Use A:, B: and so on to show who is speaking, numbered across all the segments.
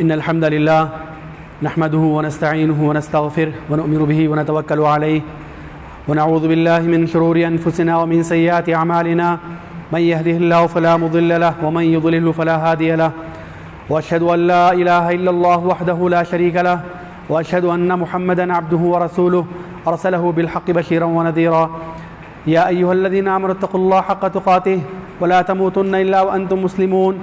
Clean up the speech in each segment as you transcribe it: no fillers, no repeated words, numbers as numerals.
A: إن الحمد لله نحمده ونستعينه ونستغفره ونؤمن به ونتوكل عليه ونعوذ بالله من شرور أنفسنا ومن سيئات أعمالنا من يهده الله فلا مضل له ومن يضلل فلا هادي له وأشهد أن لا إله إلا الله وحده لا شريك له وأشهد أن محمدا عبده ورسوله أرسله بالحق بشيرا ونذيرا يا أيها الذين آمنوا اتقوا الله حق تقاته ولا تموتن إلا وأنتم مسلمون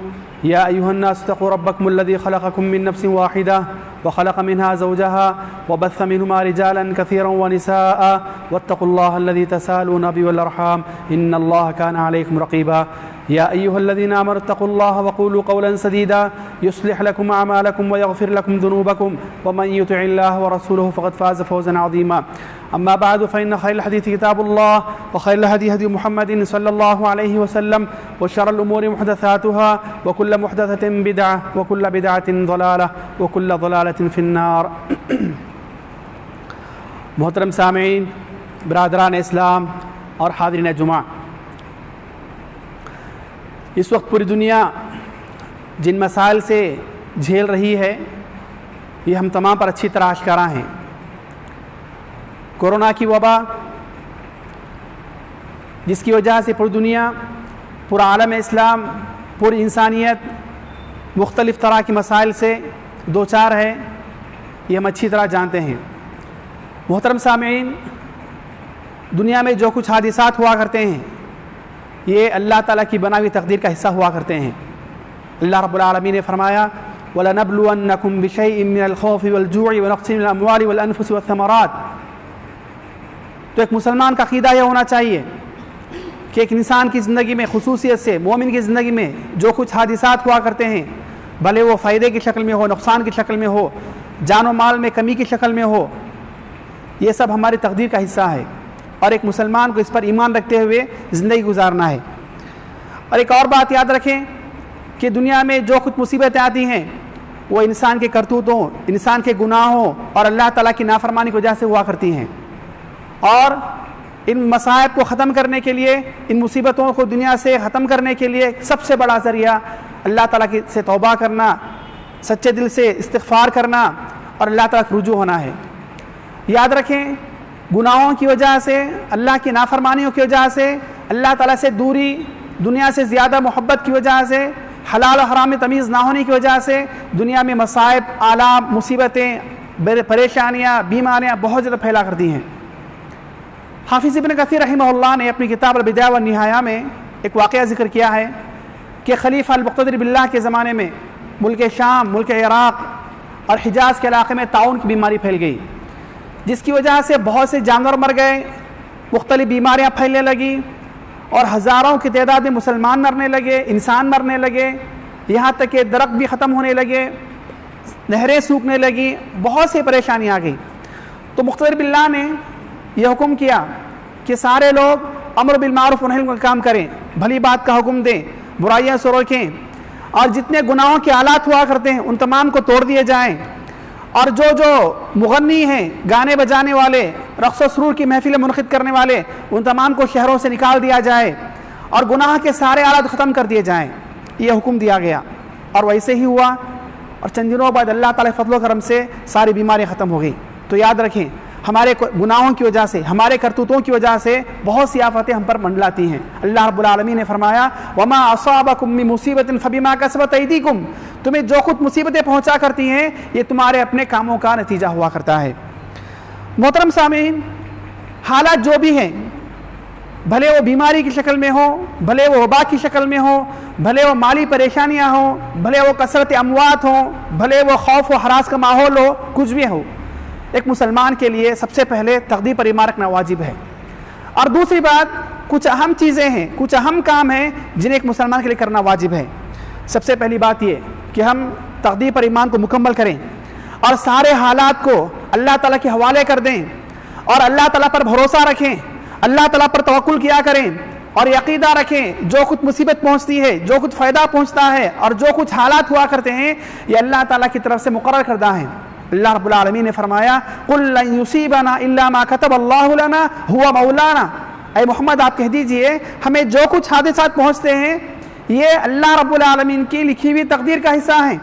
A: يا أيها الناس اتقوا ربكم الذي خلقكم من نفس واحدة وخلق منها زوجها وبث منهما رجالا كثيرا ونساء واتقوا الله الذي تساءلون به والأرحام إن الله كان عليكم رقيبا يا أيها الذين آمنوا اتقوا الله وقولوا قولا سديدا يصلح لكم أعمالكم ويغفر لكم ذنوبكم ومن يطع الله ورسوله فقد فاز فوزا عظيما أما بعد فإن خير الحديث كتاب الله وخير الهدي هدي محمد صلى الله عليه وسلم وشر الأمور محدثاتها وكل محدثة بدعة وكل بدعة ضلالة وكل ضلالة في النار. محترم سامعین، برادران اسلام اور حاضرین جمعہ، اس وقت پوری دنیا جن مسائل سے جھیل رہی ہے یہ ہم تمام پر اچھی طرح آشکارا ہیں. کورونا کی وبا، جس کی وجہ سے پوری دنیا، پورا عالم اسلام، پوری انسانیت مختلف طرح کے مسائل سے دوچار ہے، یہ ہم اچھی طرح جانتے ہیں. محترم سامعین، دنیا میں جو کچھ حادثات ہوا کرتے ہیں یہ اللہ تعالیٰ کی بنائی ہوئی تقدیر کا حصہ ہوا کرتے ہیں. اللہ رب العالمین نے فرمایا وَلَنَبْلُوَنَّكُمْ بِشَيْءٍ مِّنَ الْخَوْفِ وَالْجُوعِ وَنَقْصٍ مِّنَ الْأَمْوَالِ وَالْأَنفُسِ وَالثَّمَرَاتِ. تو ایک مسلمان کا عقیدہ یہ ہونا چاہیے کہ ایک انسان کی زندگی میں، خصوصیت سے مومن کی زندگی میں جو کچھ حادثات ہوا کرتے ہیں، بھلے وہ فائدے کی شکل میں ہو، نقصان کی شکل میں ہو، جان و مال میں کمی کی شکل میں ہو، یہ سب ہماری تقدیر کا حصہ ہے اور ایک مسلمان کو اس پر ایمان رکھتے ہوئے زندگی گزارنا ہے. اور ایک اور بات یاد رکھیں کہ دنیا میں جو کچھ مصیبتیں آتی ہیں وہ انسان کے کرتوتوں، انسان کے گناہوں اور اللہ تعالیٰ کی نافرمانی کی وجہ سے ہوا کرتی ہیں. اور ان مصائب کو ختم کرنے کے لیے، ان مصیبتوں کو دنیا سے ختم کرنے کے لیے سب سے بڑا ذریعہ اللہ تعالیٰ سے توبہ کرنا، سچے دل سے استغفار کرنا اور اللہ تعالیٰ کی رجوع ہونا ہے. یاد رکھیں، گناہوں کی وجہ سے، اللہ کی نافرمانیوں کی وجہ سے، اللہ تعالیٰ سے دوری، دنیا سے زیادہ محبت کی وجہ سے، حلال و حرام میں تمیز نہ ہونے کی وجہ سے دنیا میں مصائب، آلام، مصیبتیں، پریشانیاں، بیماریاں بہت زیادہ پھیلا کرتی ہیں. حافظ ابن کثیر رحمہ اللہ نے اپنی کتاب البدایہ والنہایہ میں ایک واقعہ ذکر کیا ہے کہ خلیفہ المقتدر باللہ کے زمانے میں ملک شام، ملک عراق اور حجاز کے علاقے میں طاعون کی بیماری پھیل گئی، جس کی وجہ سے بہت سے جانور مر گئے، مختلف بیماریاں پھیلنے لگی اور ہزاروں کی تعداد میں مسلمان مرنے لگے، انسان مرنے لگے، یہاں تک کہ درخت بھی ختم ہونے لگے، نہریں سوکھنے لگی، بہت سی پریشانیاں آ گئی. تو مقتدر باللہ نے یہ حکم کیا کہ سارے لوگ امر بالمعروف و نہی عن المنکر کا کام کریں، بھلی بات کا حکم دیں، برائیاں سے روکیں، اور جتنے گناہوں کے آلات ہوا کرتے ہیں ان تمام کو توڑ دیے جائیں، اور جو مغنی ہیں، گانے بجانے والے، رقص و سرور کی محفلیں منعقد کرنے والے، ان تمام کو شہروں سے نکال دیا جائے اور گناہ کے سارے آلات ختم کر دیے جائیں. یہ حکم دیا گیا اور ویسے ہی ہوا، اور چند دنوں بعد اللہ تعالیٰ فضل و کرم سے ساری بیماریاں ختم ہو گئی. تو یاد رکھیں، ہمارے گناہوں کی وجہ سے، ہمارے کرتوتوں کی وجہ سے بہت سی آفتیں ہم پر منڈلاتی ہیں. اللہ رب العالمین نے فرمایا وَمَا أَصَابَكُم مِّن مُّصِيبَةٍ فَبِمَا كَسَبَتْ أَيْدِيكُم. تمہیں جو کچھ مصیبتیں پہنچا کرتی ہیں یہ تمہارے اپنے کاموں کا نتیجہ ہوا کرتا ہے. محترم سامعین، حالات جو بھی ہیں، بھلے وہ بیماری کی شکل میں ہو، بھلے وہ وبا کی شکل میں ہو، بھلے وہ مالی پریشانیاں ہوں، بھلے وہ کثرت اموات ہوں، بھلے وہ خوف و ہراس کا ماحول ہو، کچھ بھی ہو، ایک مسلمان کے لیے سب سے پہلے تقدیر پر ایمان رکھنا واجب ہے. اور دوسری بات، کچھ اہم چیزیں ہیں، کچھ اہم کام ہیں جنہیں ایک مسلمان کے لیے کرنا واجب ہے. سب سے پہلی بات یہ کہ ہم تقدیر پر ایمان کو مکمل کریں اور سارے حالات کو اللہ تعالیٰ کے حوالے کر دیں اور اللہ تعالیٰ پر بھروسہ رکھیں، اللہ تعالیٰ پر توکل کیا کریں اور یہ عقیدہ رکھیں جو کچھ مصیبت پہنچتی ہے، جو کچھ فائدہ پہنچتا ہے اور جو کچھ حالات ہوا کرتے ہیں یہ اللہ تعالیٰ کی طرف سے مقرر کردہ ہیں. اللہ رب العالمین نے فرمایا قُلْ لَن يُصِيبَنَا إِلَّا مَا كَتَبَ اللَّهُ لَنَا هُوَ مَوْلَانَا. اے محمد آپ کہہ دیجئے ہمیں جو کچھ حادثات پہنچتے ہیں یہ اللہ رب العالمین کی لکھی ہوئی تقدیر کا حصہ ہیں۔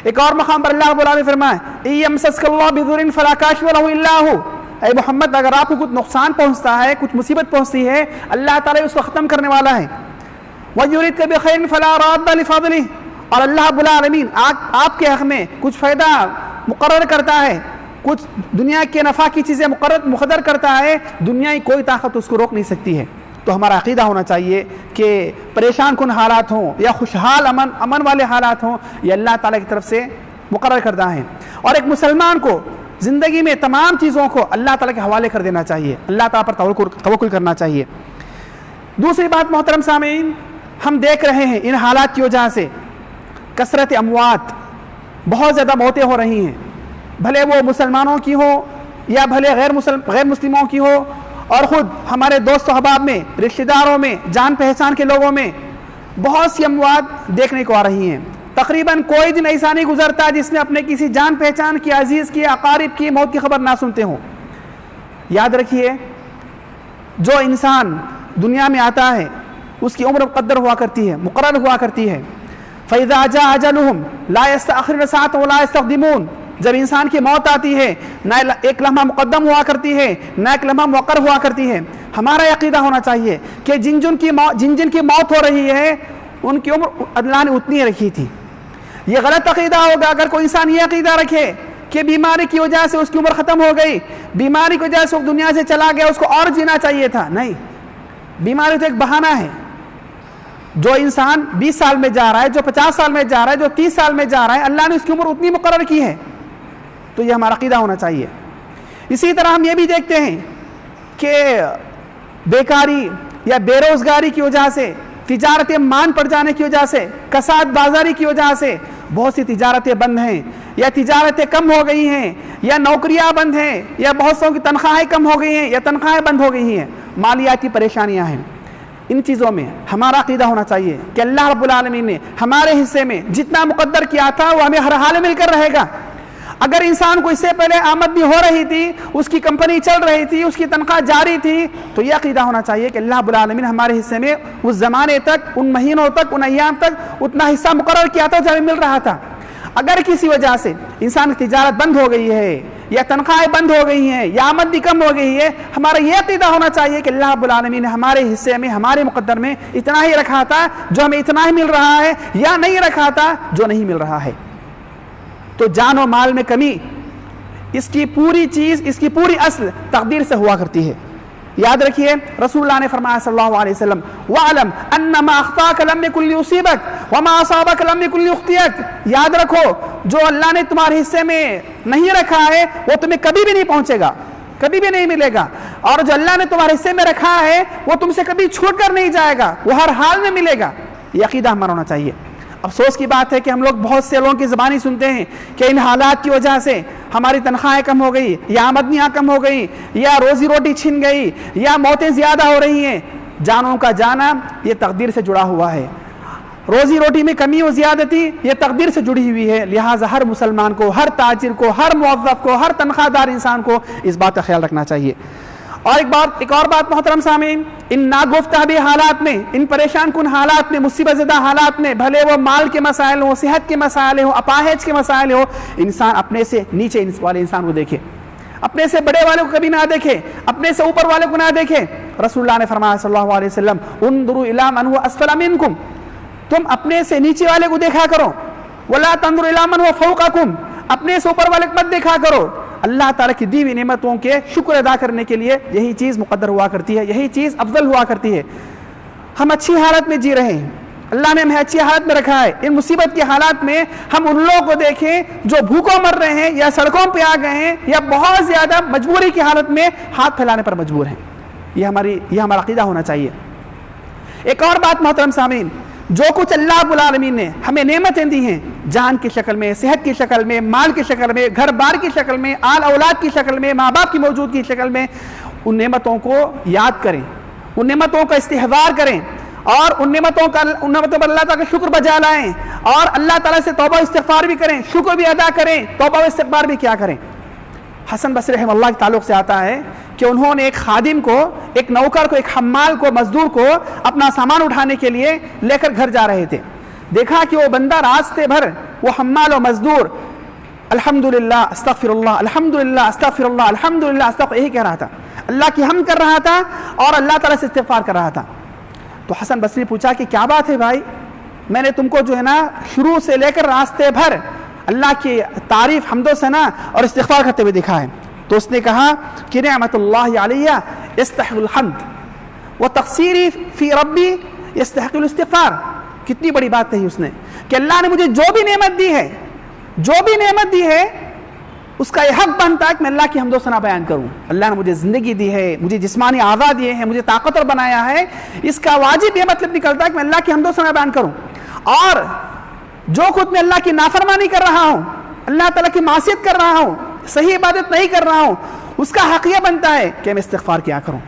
A: ایک اور مقام پر اللہ رب العالمین فرمائے اِن یمسسک اللہ بضر فلا کاشف لہ الا ھو، اے محمد اگر آپ کو کچھ نقصان پہنچتا ہے، کچھ مصیبت پہنچتی ہے، اللہ تعالیٰ اس کو ختم کرنے والا ہے۔ وَیُرِدْکَ بِخَیْرٍ فَلَا رَادَّ لِفَضْلِهِ، اور اللہ رب العالمین آپ کے حق میں کچھ فائدہ مقرر کرتا ہے، کچھ دنیا کے نفع کی چیزیں مقرر کرتا ہے، دنیا کی کوئی طاقت اس کو روک نہیں سکتی ہے۔ تو ہمارا عقیدہ ہونا چاہیے کہ پریشان کن حالات ہوں یا خوشحال امن والے حالات ہوں، یہ اللہ تعالیٰ کی طرف سے مقرر کردہ ہیں، اور ایک مسلمان کو زندگی میں تمام چیزوں کو اللہ تعالیٰ کے حوالے کر دینا چاہیے، اللہ تعالیٰ پر توکل کرنا چاہیے۔ دوسری بات محترم سامعین، ہم دیکھ رہے ہیں ان حالات کی وجہ سے کثرت اموات، بہت زیادہ موتیں ہو رہی ہیں، بھلے وہ مسلمانوں کی ہو یا بھلے غیر مسلموں کی ہو، اور خود ہمارے دوست و احباب میں، رشتہ داروں میں، جان پہچان کے لوگوں میں بہت سی اموات دیکھنے کو آ رہی ہیں۔ تقریباً کوئی دن ایسا نہیں گزرتا جس میں اپنے کسی جان پہچان کی، عزیز کی، اقارب کی موت کی خبر نہ سنتے ہوں۔ یاد رکھیے جو انسان دنیا میں آتا ہے اس کی عمر مقدر ہوا کرتی ہے، مقرر ہوا کرتی ہے۔ فَإِذَا جَاءَ أَجَلُهُمْ لَا يَسْتَأْخِرُونَ سَاعَةً وَلَا يَسْتَقْدِمُونَ، جب انسان کی موت آتی ہے نہ ایک لمحہ مقدم ہوا کرتی ہے نہ ایک لمحہ مؤخر ہوا کرتی ہے۔ ہمارا عقیدہ ہونا چاہیے کہ جن جن کی موت ہو رہی ہے ان کی عمر اللہ نے اتنی ہی رکھی تھی۔ یہ غلط عقیدہ ہوگا اگر کوئی انسان یہ عقیدہ رکھے کہ بیماری کی وجہ سے اس کی عمر ختم ہو گئی، بیماری کی وجہ سے وہ دنیا سے چلا گیا، اس کو اور جینا چاہیے تھا۔ نہیں، بیماری تو ایک بہانہ ہے۔ جو انسان 20 سال میں جا رہا ہے، جو 50 سال میں جا رہا ہے، جو 30 سال میں جا رہا ہے، اللہ نے اس کی عمر اتنی مقرر کی ہے، تو یہ ہمارا عقیدہ ہونا چاہیے۔ اسی طرح ہم یہ بھی دیکھتے ہیں کہ بیکاری یا بے روزگاری کی وجہ سے، تجارتیں مان پڑ جانے کی وجہ سے، کساد بازاری کی وجہ سے بہت سی تجارتیں بند ہیں، یا تجارتیں کم ہو گئی ہیں، یا نوکریاں بند ہیں، یا بہت سو کی تنخواہیں کم ہو گئی ہیں، یا تنخواہیں بند ہو گئی ہیں، مالیاتی پریشانیاں ہیں۔ ان چیزوں میں ہمارا عقیدہ ہونا چاہیے کہ اللہ رب العالمین نے ہمارے حصے میں جتنا مقدر کیا تھا وہ ہمیں ہر حال میں مل کر رہے گا۔ اگر انسان کو اس سے پہلے آمدنی ہو رہی تھی، اس کی کمپنی چل رہی تھی، اس کی تنخواہ جاری تھی، تو یہ عقیدہ ہونا چاہیے کہ اللہ رب العالمین ہمارے حصے میں اس زمانے تک، ان مہینوں تک، ان ایام تک اتنا حصہ مقرر کیا تھا جو ہمیں مل رہا تھا۔ اگر کسی وجہ سے انسان کی تجارت بند ہو گئی ہے، یا تنخواہیں بند ہو گئی ہیں، یا آمدنی کم ہو گئی ہے، ہمارا یہ عقیدہ ہونا چاہیے کہ اللہ رب العالمین نے ہمارے حصے میں، ہمارے مقدر میں اتنا ہی رکھا تھا جو ہمیں اتنا ہی مل رہا ہے، یا نہیں رکھا تھا جو نہیں مل رہا ہے۔ تو جان و مال میں کمی، اس کی پوری اصل تقدیر سے ہوا کرتی ہے۔ یاد رکھیے رسول اللہ نے فرمایا صلی اللہ علیہ وسلم وَعْلَمْ أَنَّ مَا أَخْطَاكَ لَمْ يَكُنْ لِيُصِيبَكَ وَمَا أَصَابَكَ لَمْ يَكُنْ لِيُخْطِئَكَ، یاد رکھو جو اللہ نے تمہارے حصے میں نہیں رکھا ہے وہ تمہیں کبھی بھی نہیں پہنچے گا، کبھی بھی نہیں ملے گا، اور جو اللہ نے تمہارے حصے میں رکھا ہے وہ تم سے کبھی چھوٹ کر نہیں جائے گا، وہ ہر حال میں ملے گا۔ یہ عقیدہ ہمارا ہونا چاہیے۔ افسوس کی بات ہے کہ ہم لوگ بہت سے لوگوں کی زبانی سنتے ہیں کہ ان حالات کی وجہ سے ہماری تنخواہیں کم ہو گئی، یا آمدنیاں کم ہو گئی، یا روزی روٹی چھن گئی، یا موتیں زیادہ ہو رہی ہیں۔ جانوں کا جانا یہ تقدیر سے جڑا ہوا ہے، روزی روٹی میں کمی و زیادتی یہ تقدیر سے جڑی ہوئی ہے، لہٰذا ہر مسلمان کو، ہر تاجر کو، ہر موظف کو، ہر تنخواہ دار انسان کو اس بات کا خیال رکھنا چاہیے۔ اور ایک اور بات محترم سامعین، ان ناگفتہ حالات میں، ان پریشان کن حالات میں، مصیبت زدہ حالات میں، بھلے وہ مال کے مسائل ہوں، صحت کے مسائل ہوں، اپاہج کے مسائل ہوں، انسان اپنے سے نیچے والے انسان کو دیکھے، اپنے سے بڑے والے کو کبھی نہ دیکھے، اپنے سے اوپر والے کو نہ دیکھے۔ رسول اللہ نے فرمایا صلی اللہ علیہ وسلم انظروا الی من هو اسفل منکم، تم اپنے سے نیچے والے کو دیکھا کرو، ولا تنظروا الی من هو فوقکم، اپنے سے اوپر والے کو مت دیکھا کرو۔ اللہ تعالیٰ کی دی ہوئی نعمتوں کے شکر ادا کرنے کے لیے یہی چیز مقدر ہوا کرتی ہے، یہی چیز افضل ہوا کرتی ہے۔ ہم اچھی حالت میں جی رہے ہیں، اللہ نے ہمیں اچھی حالت میں رکھا ہے، ان مصیبت کی حالات میں ہم ان لوگوں کو دیکھیں جو بھوکوں مر رہے ہیں، یا سڑکوں پہ آ گئے ہیں، یا بہت زیادہ مجبوری کی حالت میں ہاتھ پھیلانے پر مجبور ہیں۔ یہ ہمارا عقیدہ ہونا چاہیے۔ ایک اور بات محترم سامعین، جو کچھ اللہ رب العالمین نے ہمیں نعمتیں دی ہیں، جان کی شکل میں، صحت کی شکل میں، مال کی شکل میں، گھر بار کی شکل میں، آل اولاد کی شکل میں، ماں باپ کی موجودگی کی شکل میں، ان نعمتوں کو یاد کریں، ان نعمتوں کا استحضار کریں، اور ان نعمتوں پر اللہ تعالیٰ کا شکر بجا لائیں، اور اللہ تعالیٰ سے توبہ استغفار بھی کریں، شکر بھی ادا کریں، توبہ و استغفار بھی کیا کریں۔ حسن بصری رحمہ اللہ کے تعلق سے آتا ہے کہ انہوں نے ایک خادم کو, ایک نوکر کو, ایک حمال کو, مزدور کو اپنا سامان اٹھانے کے لیے لے کر گھر جا رہے تھے. دیکھا کہ وہ بندہ راستے بھر وہ حمال و مزدور الحمدللہ استغفر اللہ, الحمدللہ استغفر اللہ, الحمدللہ استغفر, یہی کہہ رہا تھا, اللہ کی حمد کر رہا تھا اور اللہ تعالیٰ سے استغفار کر رہا تھا. تو حسن بصری نے پوچھا کہ کیا بات ہے بھائی, میں نے تم کو جو ہے نا شروع سے لے کر راستے بھر اللہ کی تعریف, حمد و ثنا اور استغفار کرتے ہوئے دیکھا ہے. تو اس نے کہا کہ نعمت اللہ علیہ یستحق الحمد و تقصیری فی ربی یستحق الاستغفار. کتنی بڑی بات کہی اس نے کہ اللہ نے مجھے جو بھی نعمت دی ہے, جو بھی نعمت دی ہے, اس کا یہ حق بنتا ہے کہ میں اللہ کی حمد و ثنا بیان کروں. اللہ نے مجھے زندگی دی ہے, مجھے جسمانی اعضاء دیے ہیں, مجھے طاقتور بنایا ہے, اس کا واجب یہ مطلب نکلتا ہے کہ میں اللہ کی حمد و ثنا بیان کروں. اور جو خود میں اللہ کی نافرمانی کر رہا ہوں, اللہ تعالیٰ کی معصیت کر رہا ہوں, صحیح عبادت نہیں کر رہا ہوں, اس کا حق یہ بنتا ہے کہ میں استغفار کیا کروں.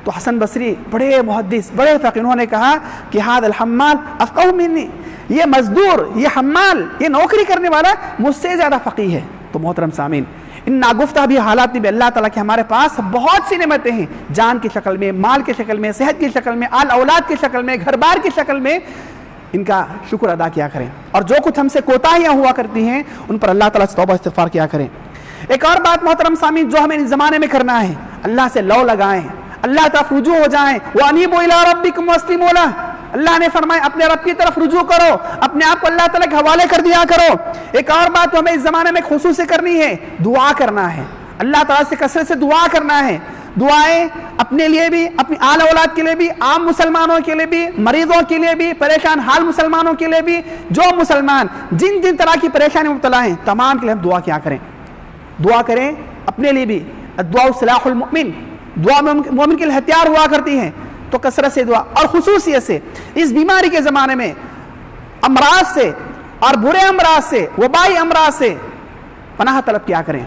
A: تو حسن بصری بڑے محدث, بڑے فقیہ, انہوں نے کہا کہ ھذا الحمال افقہ منی, یہ مزدور, یہ حمال, یہ نوکری کرنے والا مجھ سے زیادہ فقیہ ہے. تو محترم سامعین, ان ناگفتہ بھی حالات میں بھی اللہ تعالیٰ کے ہمارے پاس بہت سی نعمتیں ہیں, جان کی شکل میں, مال کی شکل میں, صحت کی شکل میں, آل اولاد کی شکل میں, گھر بار کی شکل میں. ان کا شکر ادا کیا کریں, اور جو کچھ ہم سے کوتاہیاں ہوا کرتی ہیں ان پر اللہ تعالیٰ سے توبہ استغفار کیا کریں. ایک اور بات محترم سامعین جو ہمیں اس زمانے میں کرنا ہے, اللہ سے لو لگائیں, اللہ طرف رجوع ہو جائیں. وَأَنِيبُوا إِلَىٰ رَبِّكُمْ وَأَسْلِمُوا لَهُ, اللہ نے فرمایا اپنے رب کی طرف رجوع کرو, اپنے آپ کو اللہ تعالیٰ کے حوالے کر دیا کرو. ایک اور بات ہمیں اس زمانے میں خصوصی کرنی ہے, دعا کرنا ہے, اللہ تعالیٰ سے کثرت سے دعا کرنا ہے. دعائیں اپنے لیے بھی, اپنی آل اولاد کے لیے بھی, عام مسلمانوں کے لیے بھی, مریضوں کے لیے بھی, پریشان حال مسلمانوں کے لیے بھی, جو مسلمان جن جن طرح کی پریشانی میں مبتلا ہیں تمام کے لیے ہم دعا کیا کریں. دعا کریں اپنے لیے بھی, الدعاء سلاح المؤمن, دعا مومن کے لیے ہتھیار ہوا کرتی ہیں. تو کثرت سے دعا, اور خصوصیت سے اس بیماری کے زمانے میں امراض سے اور برے امراض سے, وبائی امراض سے پناہ طلب کیا کریں.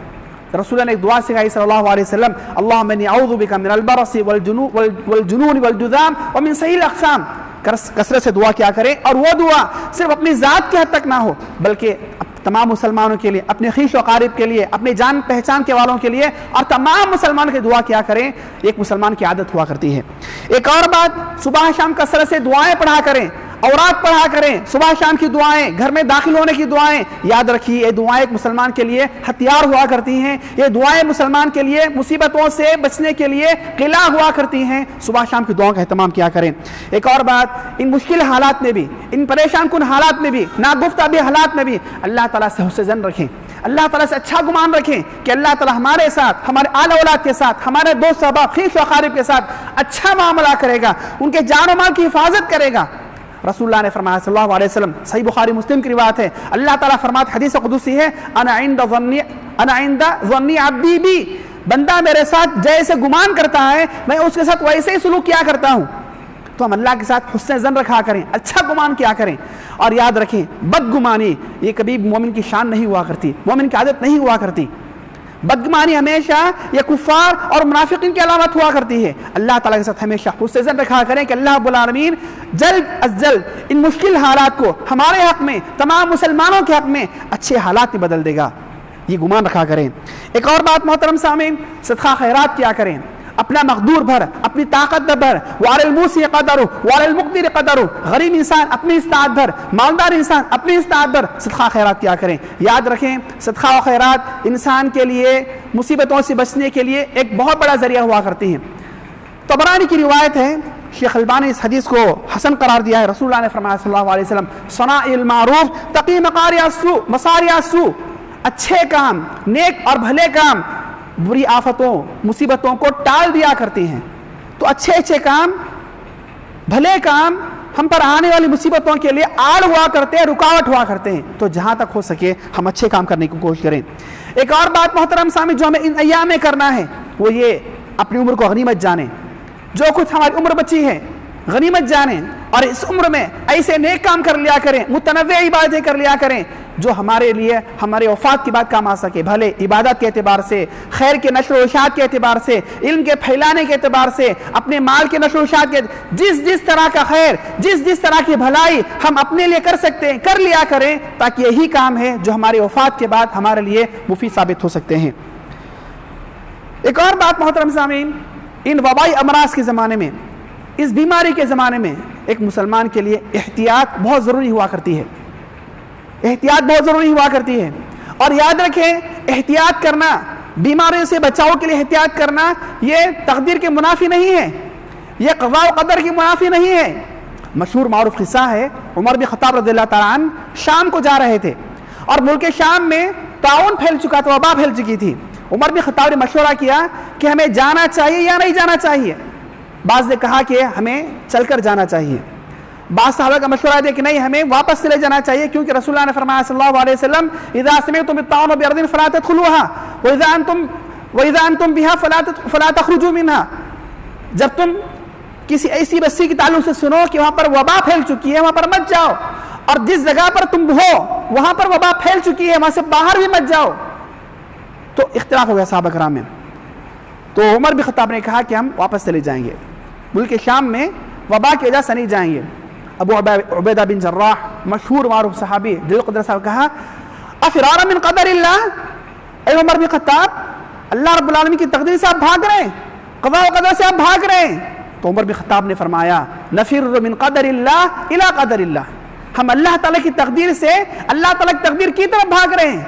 A: رسول اللہ نے ایک دعا سکھائی صلی اللہ علیہ وسلم, اللہم انی اعوذ بک من البرص والجنون والجذام ومن سیء الاقسام. کثرت سے دعا کیا کریں, اور وہ دعا صرف اپنی ذات کے حد تک نہ ہو بلکہ تمام مسلمانوں کے لیے, اپنے خیش و قارب کے لیے, اپنے جان پہچان کے والوں کے لیے, اور تمام مسلمانوں کی دعا کیا کریں. ایک مسلمان کی عادت ہوا کرتی ہے. ایک اور بات, صبح شام کثرت سے دعائیں پڑھا کریں, اورات پڑھا کریں, صبح شام کی دعائیں, گھر میں داخل ہونے کی دعائیں. یاد رکھیے یہ دعائیں ایک مسلمان کے لیے ہتھیار ہوا کرتی ہیں, یہ دعائیں مسلمان کے لیے مصیبتوں سے بچنے کے لیے قلعہ ہوا کرتی ہیں. صبح شام کی دعاؤں کا اہتمام کیا کریں. ایک اور بات, ان مشکل حالات میں بھی, ان پریشان کن حالات میں بھی, ناگفتہ بھی حالات میں بھی اللہ تعالیٰ سے حسن ظن رکھیں, اللہ تعالیٰ سے اچھا گمان رکھیں کہ اللہ تعالیٰ ہمارے ساتھ, ہمارے آل اولاد کے ساتھ, ہمارے دوست احباب, خیش و اقارب کے ساتھ اچھا معاملہ کرے گا, ان کے جان و مال کی حفاظت کرے گا. رسول اللہ نے فرمایا صلی اللہ علیہ وسلم, صحیح بخاری مسلم کی روایت ہے, اللہ تعالیٰ فرماتے, حدیث قدسی ہے, انا عند ظن عبدی بی, بندہ میرے ساتھ جیسے گمان کرتا ہے میں اس کے ساتھ ویسے ہی سلوک کیا کرتا ہوں. تو ہم اللہ کے ساتھ حسن ظن رکھا کریں, اچھا گمان کیا کریں. اور یاد رکھیں بدگمانی یہ کبھی مومن کی شان نہیں ہوا کرتی, مومن کی عادت نہیں ہوا کرتی. بدگمانی ہمیشہ یہ کفار اور منافقین کی علامت ہوا کرتی ہے. اللہ تعالیٰ کے ساتھ ہمیشہ حسن ظن رکھا کریں کہ اللہ رب العالمین جلد از جلد ان مشکل حالات کو ہمارے حق میں, تمام مسلمانوں کے حق میں اچھے حالات میں بدل دے گا. یہ گمان رکھا کریں. ایک اور بات محترم سامعین, صدقہ خیرات کیا کریں, اپنا مقدور بھر, اپنی طاقت بھر, وعلی الموسع قدرہ وعلی المقتر قدرہ, غریب انسان اپنی استطاعت بھر, مالدار انسان اپنی استطاعت بھر صدقہ خیرات کیا کریں. یاد رکھیں صدقہ و خیرات انسان کے لیے مصیبتوں سے بچنے کے لیے ایک بہت بڑا ذریعہ ہوا کرتی ہیں. طبرانی کی روایت ہے, شیخ البانی اس حدیث کو حسن قرار دیا ہے. رسول اللہ نے فرمایا صلی اللہ علیہ وسلم, صنائع المعروف تقی مصارع السوء, اچھے کام, نیک اور بھلے کام بری آفتوں, مصیبتوں کو ٹال دیا کرتی ہیں. تو اچھے اچھے کام, بھلے کام ہم پر آنے والی مصیبتوں کے لیے آڑ ہوا کرتے ہیں, رکاوٹ ہوا کرتے ہیں. تو جہاں تک ہو سکے ہم اچھے کام کرنے کی کوشش کریں. ایک اور بات محترم سامعین جو ہمیں ان ایام میں کرنا ہے وہ یہ, اپنی عمر کو غنیمت جانیں. جو کچھ ہماری عمر بچی ہے غنیمت جانیں, اور اس عمر میں ایسے نیک کام کر لیا کریں, متنوع عبادتیں کر لیا کریں جو ہمارے لیے ہمارے وفات کی بعد کام آ سکے. بھلے عبادت کے اعتبار سے, خیر کے نشر و اشاعت کے اعتبار سے, علم کے پھیلانے کے اعتبار سے, اپنے مال کے نشر و اشاعت کے, جس طرح کا خیر, جس طرح کی بھلائی ہم اپنے لیے کر سکتے ہیں کر لیا کریں, تاکہ یہی کام ہے جو ہماری وفات کے بعد ہمارے لیے مفید ثابت ہو سکتے ہیں. ایک اور بات محترم سامعین، ان وبائی امراض کے زمانے میں، اس بیماری کے زمانے میں ایک مسلمان کے لیے احتیاط بہت ضروری ہوا کرتی ہے، احتیاط بہت ضروری ہوا کرتی ہے۔ اور یاد رکھیں، احتیاط کرنا، بیماریوں سے بچاؤ کے لیے احتیاط کرنا، یہ تقدیر کے منافی نہیں ہے، یہ قضاء و قدر کے منافی نہیں ہے۔ مشہور معروف قصہ ہے، عمر بن خطاب رضی اللہ تعالیٰ عنہ شام کو جا رہے تھے اور ملک شام میں طاعون پھیل چکا تھا، وبا پھیل چکی تھی۔ عمر بن خطاب نے مشورہ کیا کہ ہمیں جانا چاہیے یا نہیں جانا چاہیے۔ بعض نے کہا کہ ہمیں چل کر جانا چاہیے، بعض صحابہ کا مشورہ دیا کہ نہیں، ہمیں واپس چلے جانا چاہیے، کیونکہ رسول اللہ نے فرمایا صلی اللہ علیہ وسلم اذا سمعتم بالطاعون بارض فلا تدخلوها واذا انتم بها فلا تخرجوا منها۔ جب تم کسی ایسی بستی کے تعلق سے سنو کہ وہاں پر وبا پھیل چکی ہے، وہاں پر مت جاؤ، اور جس جگہ پر تم ہو وہاں پر وبا پھیل چکی ہے، وہاں سے باہر بھی مت جاؤ۔ تو اختلاف ہو گیا صحابہ کرام میں، تو عمر بن خطاب نے کہا کہ ہم واپس چلے جائیں گے، ملک شام میں وبا کی وجہ سے نہیں جائیں گے۔ ابو عبیدہ بن جراح مشہور معروف صحابی جلیل القدر صاحب کہا افرارا من قدر اللہ، اے عمر بن خطاب، اللہ رب العالمین کی تقدیر سے آپ بھاگ رہے ہیں، قضاء و قدر سے آپ بھاگ رہے ہیں۔ تو عمر بن خطاب نے فرمایا نفر من قدر اللہ الی قدر اللہ، ہم اللہ تعالیٰ کی تقدیر سے اللہ تعالیٰ کی تقدیر کی طرف بھاگ رہے ہیں۔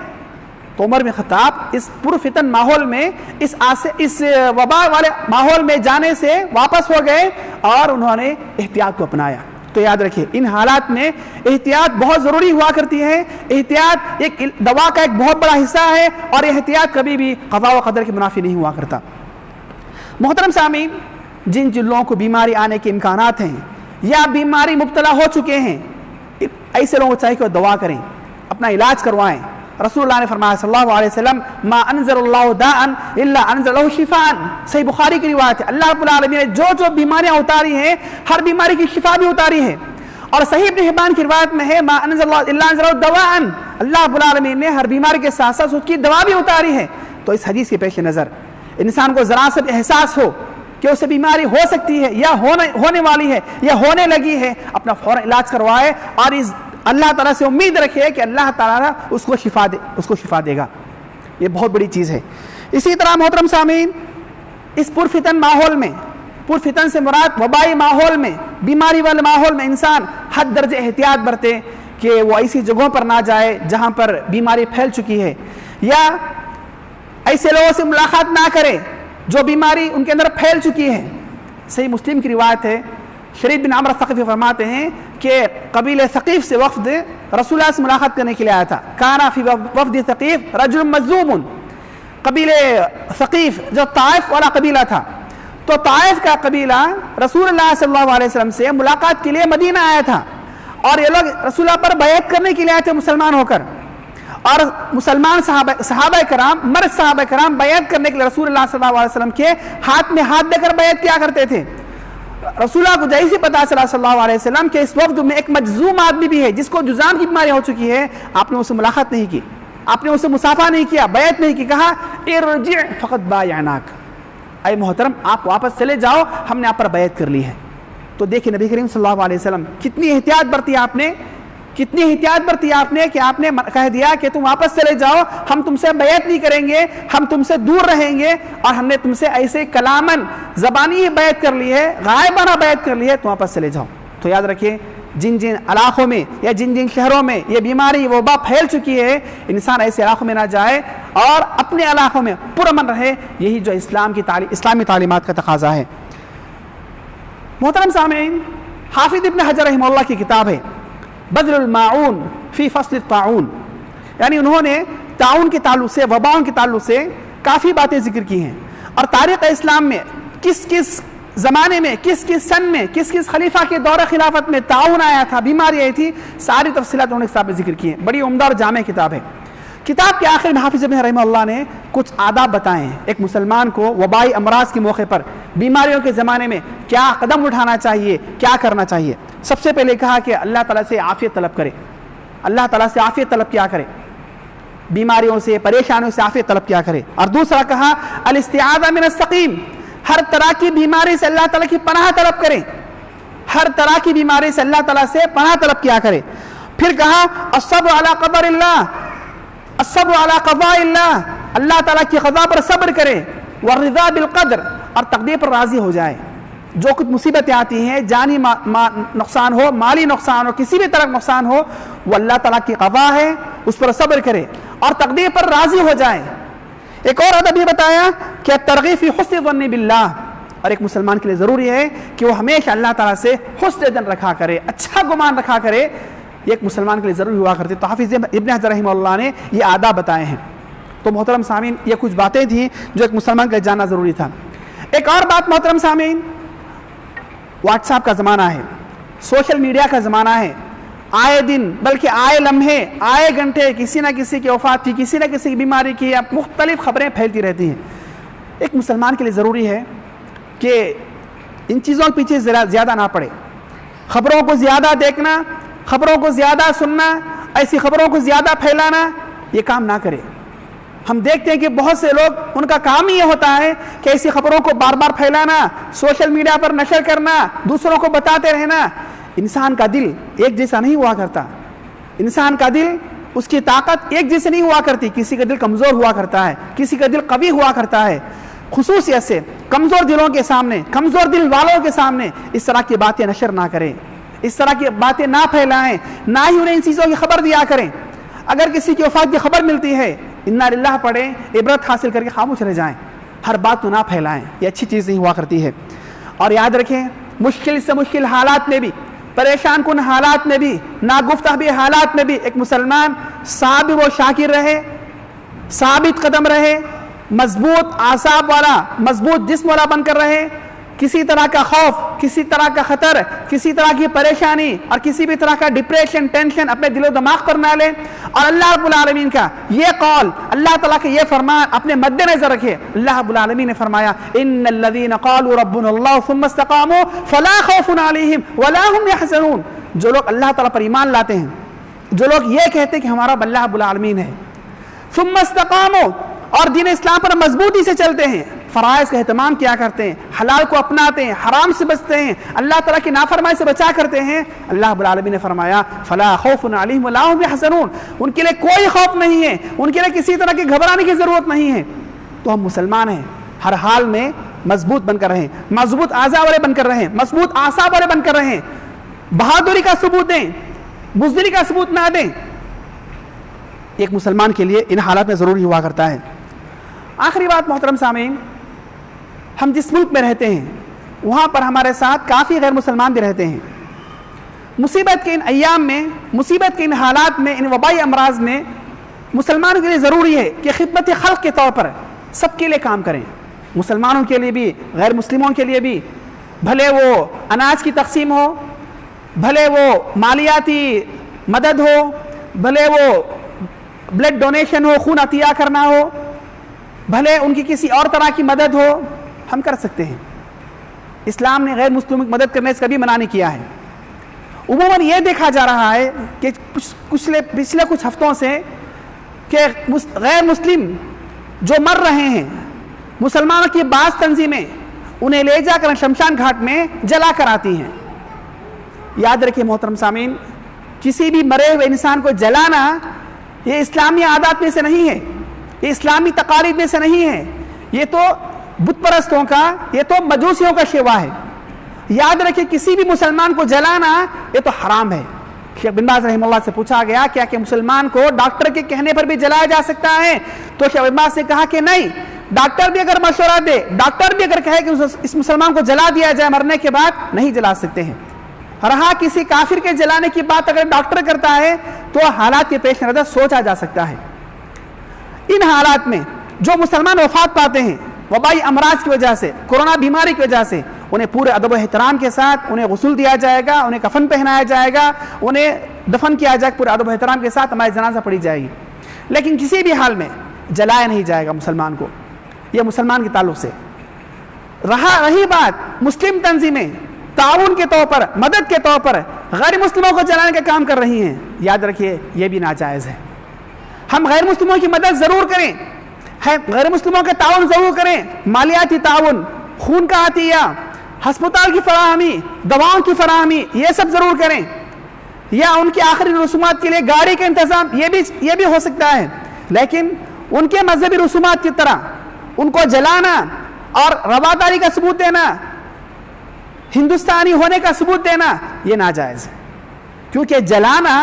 A: تو عمر بن خطاب اس پرفتن ماحول میں، اس وبا والے ماحول میں جانے سے واپس ہو گئے اور انہوں نے احتیاط کو اپنایا۔ تو یاد رکھیں، ان حالات میں احتیاط بہت ضروری ہوا کرتی ہے، احتیاط ایک دوا کا ایک بہت بڑا حصہ ہے، اور احتیاط کبھی بھی قضاء و قدر کے منافی نہیں ہوا کرتا۔ محترم سامعین، جن لوگوں کو بیماری آنے کے امکانات ہیں یا بیماری مبتلا ہو چکے ہیں، ایسے لوگوں کو چاہیے کہ وہ دعا کریں، اپنا علاج کروائیں۔ رسول اللہ نے فرمایا صلی اللہ علیہ وسلم ما انزل اللہ داء الا انزل له شفاء، صحیح بخاری کی روایت ہے، اللہ رب العالمین نے جو بیماریاں اتاری ہیں ہر بیماری کی شفا بھی اتاری ہے۔ اور صحیح ابن حبان کی روایت میں ہے ما انزل اللہ الا انزل دواء، اللہ رب العالمین نے ہر بیماری کے ساتھ ساتھ اس کی دوا بھی اتاری ہے۔ تو اس حدیث کے پیش نظر انسان کو ذرا سا احساس ہو کہ اسے بیماری ہو سکتی ہے یا ہونے والی ہے یا ہونے لگی ہے، اپنا فوراً علاج کروائے اور اس اللہ تعالیٰ سے امید رکھے کہ اللہ تعالیٰ اس کو شفا دے گا۔ یہ بہت بڑی چیز ہے۔ اسی طرح محترم سامعین، اس پرفتن ماحول میں، پرفتن سے مراد وبائی ماحول میں، بیماری والے ماحول میں انسان حد درجے احتیاط برتے کہ وہ ایسی جگہوں پر نہ جائے جہاں پر بیماری پھیل چکی ہے، یا ایسے لوگوں سے ملاقات نہ کرے جو بیماری ان کے اندر پھیل چکی ہے۔ صحیح مسلم کی روایت ہے، شریف بن عمرو ثقفی فرماتے ہیں کہ قبیلہ ثقیف سے وفد رسول اللہ سے ملاقات کرنے کے لیے آیا تھا۔ کانا فی وفد ثقیف رجل مظلوم، قبیلہ ثقیف جو طائف والا قبیلہ تھا، تو طائف کا قبیلہ رسول اللہ صلی اللہ علیہ وسلم سے ملاقات کے لیے مدینہ آیا تھا، اور یہ لوگ رسول اللہ پر بیعت کرنے کے لیے آئے تھے مسلمان ہو کر۔ اور مسلمان صحابہ کرام، مرد صحابہ کرام بیعت کرنے کے لیے رسول اللہ صلی اللہ علیہ وسلم کے ہاتھ میں ہاتھ دے کر بیعت کیا کرتے تھے۔ رسول اللہ کو جیسے پتا چلا صلی اللہ علیہ وسلم کہ اس وقت میں ایک مجذوم آدمی بھی ہے جس کو جذام کی بیماری ہو چکی ہے، آپ نے اسے ملاقات نہیں کی، آپ نے اسے مصافحہ نہیں کیا، بیعت نہیں کی، کہا ارجع فقد بایعناک، اے محترم آپ واپس چلے جاؤ، ہم نے آپ پر بیعت کر لی ہے۔ تو دیکھیں نبی کریم صلی اللہ علیہ وسلم کتنی احتیاط برتی آپ نے، کتنی احتیاط برتی آپ نے کہ آپ نے کہہ دیا کہ تم واپس چلے جاؤ، ہم تم سے بیعت نہیں کریں گے، ہم تم سے دور رہیں گے، اور ہم نے تم سے ایسے کلامن زبانی ہی بیعت کر لی ہے، غائبانہ بیعت کر لی ہے، تم واپس چلے جاؤ۔ تو یاد رکھیں، جن علاقوں میں یا جن شہروں میں یہ بیماری وبا پھیل چکی ہے، انسان ایسے علاقوں میں نہ جائے اور اپنے علاقوں میں پرامن رہے، یہی جو اسلامی تعلیمات کا تقاضا ہے۔ محترم سامعین، حافظ ابن حجر رحمہ اللہ کی کتاب ہے بدل الماعون فی فصل الطاعون، یعنی انہوں نے طاعون کے تعلق سے، وباؤں کے تعلق سے کافی باتیں ذکر کی ہیں، اور تاریخ اسلام میں کس کس زمانے میں، کس کس سن میں، کس کس خلیفہ کے دور خلافت میں طاعون آیا تھا، بیماری آئی تھی، ساری تفصیلات انہوں نے کتاب میں ذکر کی ہیں۔ بڑی عمدہ اور جامع کتاب ہے۔ کتاب کے آخر میں حافظ ابن رحمہ اللہ نے کچھ آداب بتائے ہیں ایک مسلمان کو وبائی امراض کے موقع پر، بیماریوں کے زمانے میں کیا قدم اٹھانا چاہیے، کیا کرنا چاہیے۔ سب سے پہلے کہا کہ اللہ تعالیٰ سے عافیت طلب کرے، اللہ تعالیٰ سے عافیت طلب کیا کرے، بیماریوں سے، پریشانیوں سے عافیت طلب کیا کرے۔ اور دوسرا کہا الاستعاذہ من السقیم، ہر طرح کی بیماری سے اللہ تعالیٰ کی پناہ طلب کرے، ہر طرح کی بیماری سے اللہ تعالیٰ سے پناہ طلب کیا کرے۔ پھر کہا الصبر علی قدر اللہ، الصبر علی قضاء اللہ، اللہ تعالیٰ کی قضاء پر صبر کرے، والرضا بالقدر، اور تقدیر پر راضی ہو جائے. جو کچھ مصیبتیں آتی ہیں، جانی نقصان ہو، مالی نقصان ہو، کسی بھی طرح نقصان ہو، وہ اللہ تعالیٰ کی قضا ہے، اس پر صبر کرے اور تقدیر پر راضی ہو جائے. ایک اور ادب یہ بتایا کہ ترغیب فی حسن الظن باللہ، اور ایک مسلمان کے لیے ضروری ہے کہ وہ ہمیشہ اللہ تعالیٰ سے حسن ظن رکھا کرے، اچھا گمان رکھا کرے. یہ ایک مسلمان کے لیے ضروری ہوا کرتی. تو حافظ ابن حجر رحمہ اللہ نے یہ آداب بتائے ہیں. تو محترم سامعین، یہ کچھ باتیں تھیں جو ایک مسلمان کے لیے جاننا ضروری تھا. ایک اور بات محترم سامعین، واٹس ایپ کا زمانہ ہے، سوشل میڈیا کا زمانہ ہے. آئے دن بلکہ آئے لمحے، آئے گھنٹے کسی نہ کسی کی وفات کی، کسی نہ کسی کی بیماری کی، یا مختلف خبریں پھیلتی رہتی ہیں. ایک مسلمان کے لیے ضروری ہے کہ ان چیزوں کے پیچھے زیادہ نہ پڑے. خبروں کو زیادہ دیکھنا، خبروں کو زیادہ سننا، ایسی خبروں کو زیادہ پھیلانا، یہ کام نہ کرے. ہم دیکھتے ہیں کہ بہت سے لوگ، ان کا کام ہی یہ ہوتا ہے کہ ایسی خبروں کو بار بار پھیلانا، سوشل میڈیا پر نشر کرنا، دوسروں کو بتاتے رہنا. انسان کا دل ایک جیسا نہیں ہوا کرتا. انسان کا دل، اس کی طاقت ایک جیسے نہیں ہوا کرتی. کسی کا دل کمزور ہوا کرتا ہے، کسی کا دل قوی ہوا کرتا ہے. خصوصیت سے کمزور دلوں کے سامنے، کمزور دل والوں کے سامنے اس طرح کی باتیں نشر نہ کریں، اس طرح کی باتیں نہ پھیلائیں، نہ ہی انہیں ان چیزوں کی خبر دیا کریں. اگر کسی کی وفات کی خبر ملتی ہے، انا للہ پڑھیں، عبرت حاصل کر کے خاموش رہ جائیں. ہر بات کو نہ پھیلائیں، یہ اچھی چیز نہیں ہوا کرتی ہے. اور یاد رکھیں، مشکل سے مشکل حالات میں بھی، پریشان کن حالات میں بھی، ناگفتہ حالات میں بھی ایک مسلمان صابر و شاکر رہے، ثابت قدم رہے، مضبوط اعصاب والا، مضبوط جسم والا بن کر رہے. کسی طرح کا خوف، کسی طرح کا خطر، کسی طرح کی پریشانی اور کسی بھی طرح کا ڈپریشن، ٹینشن اپنے دل و دماغ پر نہ لے. اور اللہ رب العالمین کا یہ قول، اللہ تعالیٰ کا یہ فرمان اپنے مد نظر رکھے. اللہ رب العالمین نے فرمایا، ان الذین قالوا ربنا اللہ ثم استقاموا فلا خوف علیہم ولا هم يحزنون. جو لوگ اللہ تعالیٰ پر ایمان لاتے ہیں، جو لوگ یہ کہتے ہیں کہ ہمارا اللہ رب العالمین ہے، ثم استقاموا، اور دین اسلام پر مضبوطی سے چلتے ہیں، فرائض کا اہتمام کیا کرتے ہیں، حلال کو اپناتے ہیں، حرام سے بچتے ہیں، اللہ تعالیٰ کی نافرمانی سے بچا کرتے ہیں، اللہ رب العالمین نے فرمایا فلا خوف علیہم ولا هم يحزنون. ان کے لیے کوئی خوف نہیں ہے، ان کے لیے کسی طرح کی گھبرانے کی ضرورت نہیں ہے. تو ہم مسلمان ہیں، ہر حال میں مضبوط بن کر رہیں، مضبوط اعضاء والے بن کر رہیں، مضبوط اعصاب والے بن کر رہیں. بہادری کا ثبوت دیں، بزدلی کا ثبوت نہ دیں. ایک مسلمان کے لیے ان حالات میں ضروری ہوا کرتا ہے. آخری بات محترم سامعین، ہم جس ملک میں رہتے ہیں وہاں پر ہمارے ساتھ کافی غیر مسلمان بھی رہتے ہیں. مصیبت کے ان ایام میں، مصیبت کے ان حالات میں، ان وبائی امراض میں مسلمانوں کے لیے ضروری ہے کہ خدمت خلق کے طور پر سب کے لیے کام کریں. مسلمانوں کے لیے بھی، غیر مسلموں کے لیے بھی، بھلے وہ اناج کی تقسیم ہو، بھلے وہ مالیاتی مدد ہو، بھلے وہ بلڈ ڈونیشن ہو، خون عطیہ کرنا ہو، بھلے ان کی کسی اور طرح کی مدد ہو، ہم کر سکتے ہیں. اسلام نے غیر مسلموں کی مدد کرنے سے کبھی منع نہیں کیا ہے. عموماً یہ دیکھا جا رہا ہے کہ پچھلے کچھ ہفتوں سے کہ غیر مسلم جو مر رہے ہیں، مسلمانوں کی بعض تنظیمیں انہیں لے جا کر شمشان گھاٹ میں جلا کر آتی ہیں. یاد رکھیں محترم سامعین، کسی بھی مرے ہوئے انسان کو جلانا یہ اسلامی عادات میں سے نہیں ہے، یہ اسلامی تقالید میں سے نہیں ہے، یہ تو بت پرستوں کا، یہ تو مجوسیوں کا شیوا ہے. یاد رکھیں، کسی بھی مسلمان کو جلانا یہ تو حرام ہے. شیخ بن باز رحمہ اللہ سے پوچھا گیا کیا کہ مسلمان کو ڈاکٹر کے کہنے پر بھی جلایا جا سکتا ہے؟ تو شیخ بن باز نے کہا کہ نہیں، ڈاکٹر بھی اگر مشورہ دے، ڈاکٹر بھی اگر کہے کہ اس مسلمان کو جلا دیا جائے مرنے کے بعد، نہیں جلا سکتے ہیں. رہا کسی کافر کے جلانے کی بات اگر ڈاکٹر کرتا ہے تو حالات کے پیش نظر سوچا جا سکتا ہے. ان حالات میں جو مسلمان وفات پاتے ہیں وبائی امراض کی وجہ سے، کورونا بیماری کی وجہ سے، انہیں پورے ادب و احترام کے ساتھ انہیں غسل دیا جائے گا، انہیں کفن پہنایا جائے گا، انہیں دفن کیا جائے گا، پورے ادب و احترام کے ساتھ ہماری جنازہ پڑھی جائے گی. لیکن کسی بھی حال میں جلایا نہیں جائے گا مسلمان کو. یہ مسلمان کے تعلق سے. رہی بات مسلم تنظیمیں تعاون کے طور پر، مدد کے طور پر غیر مسلموں کو جلانے کا کام کر رہی ہیں، یاد رکھیے یہ بھی ناجائز ہے. ہم غیر مسلموں کی مدد ضرور کریں، غیر مسلموں کے تعاون ضرور کریں، مالیاتی تعاون، خون کا عطیہ، ہسپتال کی فراہمی، دواؤں کی فراہمی، یہ سب ضرور کریں، یا ان کی آخری رسومات کے لیے گاڑی کا انتظام، یہ بھی ہو سکتا ہے. لیکن ان کے مذہبی رسومات کی طرح ان کو جلانا اور رواداری کا ثبوت دینا، ہندوستانی ہونے کا ثبوت دینا، یہ ناجائز ہے، کیونکہ جلانا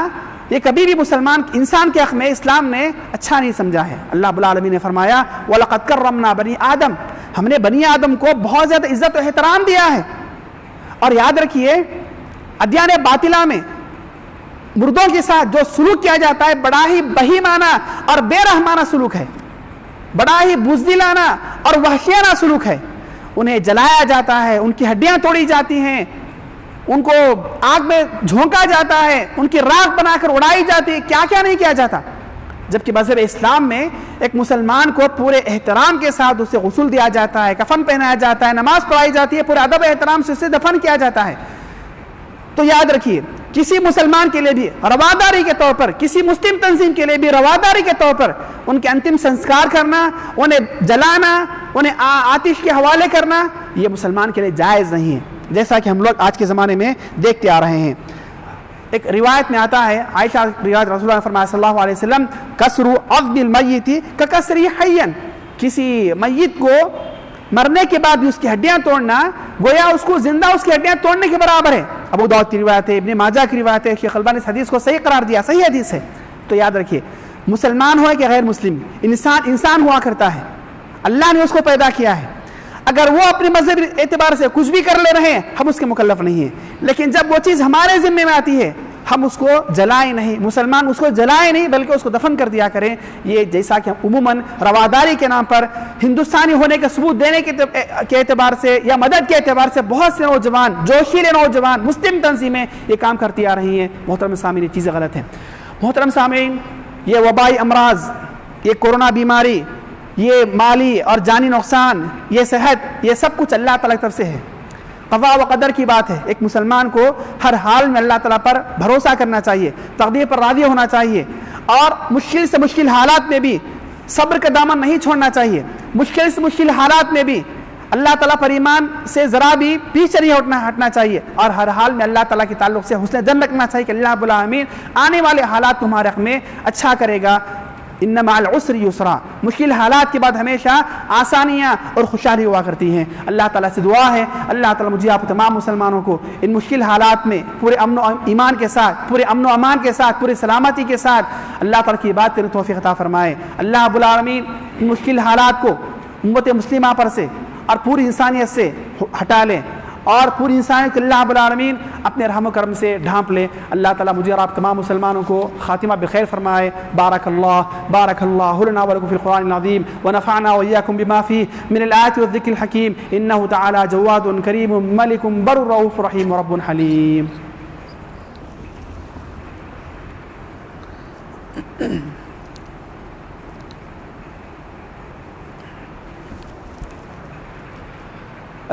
A: یہ کبھی بھی مسلمان انسان کے حق میں اسلام نے اچھا نہیں سمجھا ہے۔ اللہ رب العالمین نے فرمایا وَلَقَدْ كَرَّمْنَا بَنِي آدم، ہم نے بنی آدم کو بہت زیادہ عزت و احترام دیا ہے۔ اور یاد رکھیے ادیان باطلہ میں مردوں کے ساتھ جو سلوک کیا جاتا ہے بڑا ہی بہیمانہ اور بے رحمانہ سلوک ہے، بڑا ہی بزدلانہ اور وحشیانہ سلوک ہے۔ انہیں جلایا جاتا ہے، ان کی ہڈیاں توڑی جاتی ہیں، ان کو آگ میں جھونکا جاتا ہے، ان کی راکھ بنا کر اڑائی جاتی ہے، کیا کیا نہیں کیا جاتا۔ جبکہ مذہب اسلام میں ایک مسلمان کو پورے احترام کے ساتھ اسے غسل دیا جاتا ہے، کفن پہنایا جاتا ہے، نماز پڑھائی جاتی ہے، پورے ادب و احترام سے اسے دفن کیا جاتا ہے۔ تو یاد رکھیے کسی مسلمان کے لیے بھی رواداری کے طور پر، کسی مسلم تنظیم کے لیے بھی رواداری کے طور پر ان کے انتم سنسکار کرنا، انہیں جلانا، انہیں آتش کے حوالے کرنا، یہ مسلمان کے لیے جائز نہیں ہے، جیسا کہ ہم لوگ آج کے زمانے میں دیکھتے آ رہے ہیں۔ ایک روایت میں آتا ہے، عائشہ روایت رسول اللہ نے فرمایا صلی اللہ علیہ وسلم کسر عظم المیت ککسر حیا، کسی میت کو مرنے کے بعد بھی اس کی ہڈیاں توڑنا گویا اس کو زندہ اس کی ہڈیاں توڑنے کے برابر ہے۔ ابو داؤد کی روایت ہے، ابن ماجہ کی روایت ہے، شیخ البانی اس حدیث کو صحیح قرار دیا، صحیح حدیث ہے۔ تو یاد رکھیے مسلمان ہو کہ غیر مسلم، انسان ہوا کرتا ہے، اللہ نے اس کو پیدا کیا ہے، اگر وہ اپنے مذہب اعتبار سے کچھ بھی کر لے رہے ہیں ہم اس کے مکلف نہیں ہیں، لیکن جب وہ چیز ہمارے ذمے میں آتی ہے ہم اس کو جلائیں نہیں، مسلمان اس کو جلائیں نہیں بلکہ اس کو دفن کر دیا کریں۔ یہ جیسا کہ ہم عموماً رواداری کے نام پر ہندوستانی ہونے کا ثبوت دینے کے اعتبار سے یا مدد کے اعتبار سے بہت سے نوجوان، جوشیلے نوجوان، مسلم تنظیمیں یہ کام کرتی آ رہی ہیں۔ محترم سامعین، یہ چیزیں غلط ہیں۔ محترم سامعین، یہ وبائی امراض، یہ کورونا بیماری، یہ مالی اور جانی نقصان، یہ صحت، یہ سب کچھ اللہ تعالیٰ کی طرف سے ہے، قضاء و قدر کی بات ہے۔ ایک مسلمان کو ہر حال میں اللہ تعالیٰ پر بھروسہ کرنا چاہیے، تقدیر پر راضی ہونا چاہیے، اور مشکل سے مشکل حالات میں بھی صبر کا دامن نہیں چھوڑنا چاہیے۔ مشکل سے مشکل حالات میں بھی اللہ تعالیٰ پر ایمان سے ذرا بھی پیچھے نہیں ہٹنا چاہیے، اور ہر حال میں اللہ تعالیٰ کے تعلق سے حسن ظن رکھنا چاہیے کہ اللہ رب العالمین آنے والے حالات تمہارے حق میں اچھا کرے گا۔ ان مع العسر یسرا، مشکل حالات کے بعد ہمیشہ آسانیاں اور خوشحالی ہوا کرتی ہیں۔ اللہ تعالیٰ سے دعا ہے اللہ تعالیٰ مجھے آپ تمام مسلمانوں کو ان مشکل حالات میں پورے امن و ایمان کے ساتھ، پورے امن و امان کے ساتھ، پورے سلامتی کے ساتھ اللہ تعالیٰ کی بات کرنے توفیق عطا فرمائے۔ اللہ رب العالمین ان مشکل حالات کو امت مسلمہ پر سے اور پوری انسانیت سے ہٹا لیں، اور پوری انسانیت کو اللہ رب العالمین اپنے رحم و کرم سے ڈھانپ لے۔ اللہ تعالیٰ مجھے اور آپ تمام مسلمانوں کو خاتمہ بخیر فرمائے۔ بارک اللہ لنا ولکم فی القرآن العظیم ونفعنا وإياكم بما فيه من الآيات والذکر الحکیم انہ تعالی جواد کریم ملک بر رؤوف رحیم رب حلیم۔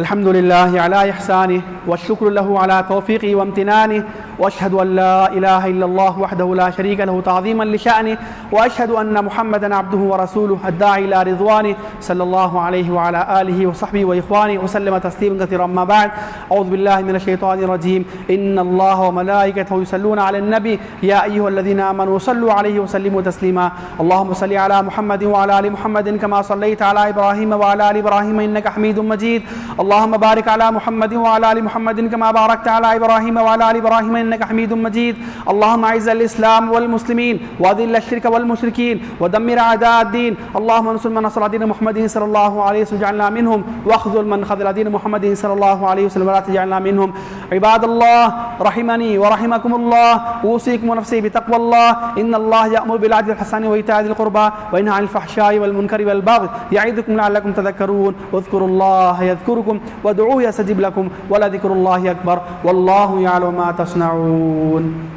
A: الحمد لله على إحسانه والشكر له على توفيقه وامتنانه، وأشهد أن لا إله إلا الله وحده لا شريك له تعظيما لشأنه، وأشهد أن محمدا عبده ورسوله الداعي إلى رضوانه صلى الله عليه وعلى آله وصحبه وإخوانه وسلم تسليما كثيرا. أما بعد، أعوذ بالله من الشيطان الرجيم. إن الله وملائكته يصلون على النبي يا أيها الذين آمنوا صلوا عليه وسلموا تسليما. اللهم صل على محمد وعلى آل محمد كما صليت على إبراهيم وعلى آل إبراهيم إنك حميد مجيد. اللهم بارك على محمد وعلى آل محمد كما باركت على إبراهيم وعلى آل إبراهيم إنك حميد مجيد. اللهم أعز الإسلام والمسلمين وأذل الشرك والمشركين ودمر أعداء الدين. اللهم انصر من نصر دين محمد صلى الله عليه وسلم واجعلنا منهم، واخذل من خذل دين محمد صلى الله عليه وسلم ولا تجعلنا منهم. عباد الله رحمني ورحمكم الله، أوصيكم ونفسي بتقوى الله. إن الله يأمر بالعدل والإحسان وإيتاء ذي القربى وينهى عن الفحشاء والمنكر والبغي يعظكم لعلكم تذكرون. واذكروا الله يذكركم وادعوه يستجب لكم ولذكر الله أكبر والله يعلم ما تصنعون.